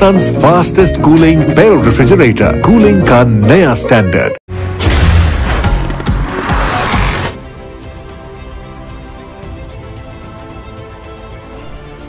हिंदुस्तान्स fastest cooling barrel refrigerator, cooling का नया standard.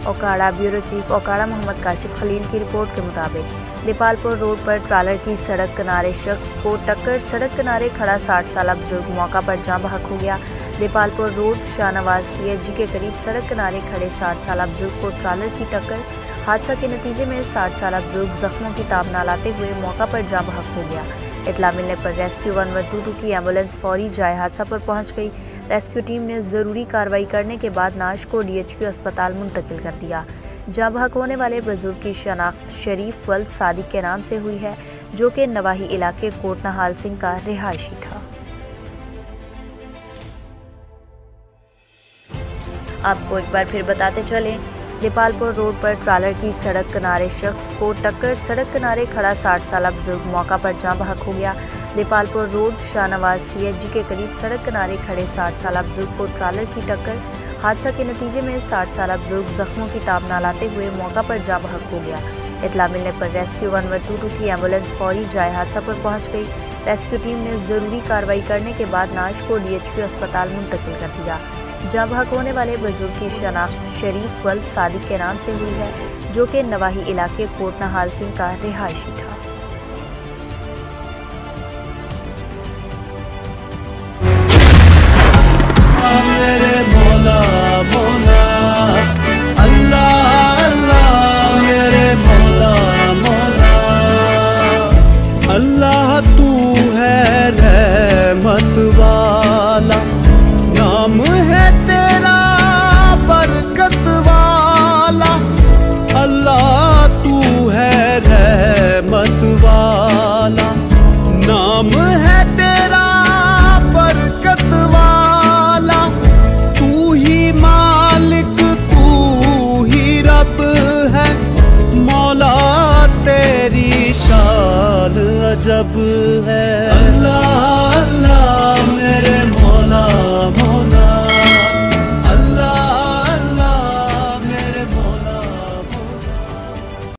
Okara bureau chief Okara Mohammad Kashif Khalil की रिपोर्ट के मुताबिक दीपालपुर रोड पर ट्रालर की सड़क किनारे शख्स को टक्कर, सड़क किनारे खड़ा 60 साल बुजुर्ग मौका पर जाँ बहक हो गया। दीपालपुर रोड शाहनवाज CSG के करीब सड़क किनारे खड़े 60 साल बुजुर्ग को ट्रालर की टक्कर। हादसा के नतीजे में 60 साल बुजुर्ग जख्मों की ताब न लाते हुए मौका पर जाँ बहक हो गया। इतला मिलने पर रेस्क्यू 1122 की एम्बुलेंस फौरी जाए हादसा पर पहुंच गई। रेस्क्यू टीम ने ज़रूरी कार्रवाई करने के बाद नाश को DHQ अस्पताल मुंतकिल कर दिया। जाँ बहक होने वाले बुजुर्ग की शनाख्त शरीफ वल्द सादिक के नाम से हुई है, जो कि नवाही इलाके कोटना हाल सिंह का रिहायशी था। आपको एक बार फिर बताते चलें, दीपालपुर रोड पर ट्रालर की सड़क किनारे शख्स को टक्कर, सड़क किनारे खड़ा 60 साल बुजुर्ग मौका पर जाँ बहक हो गया। दीपालपुर रोड शाहनवाज CSG के करीब सड़क किनारे खड़े 60 साल बुजुर्ग को ट्रालर की टक्कर। हादसा के नतीजे में 60 साल बुजुर्ग जख्मों की ताब न लाते हुए मौका पर जाँ बहक हो गया। इतला मिलने पर रेस्क्यू 1122 की एम्बुलेंस फौरी जाए हादसा पर पहुंच गई। रेस्क्यू टीम ने ज़रूरी कार्रवाई करने के बाद नाश को DHQ अस्पताल मुंतकिल कर दिया। जाँ बहक होने वाले बुजुर्ग की शनाख्त शरीफ वल्द सादिक के नाम से हुई है, जो कि नवाही इलाके कोटना हाल सिंह का रिहायशी था। मेरे मौला मौला अल्लाह अल्लाह, मेरे मौला मौला अल्लाह, तू है रहमत वाला, नाम है तेरा बरकत वाला। अल्लाह तू है रहमत वाला, नाम है तेरा बरकत वाला। तू ही मालिक तू ही रब है, मौला तेरी शान अजब है।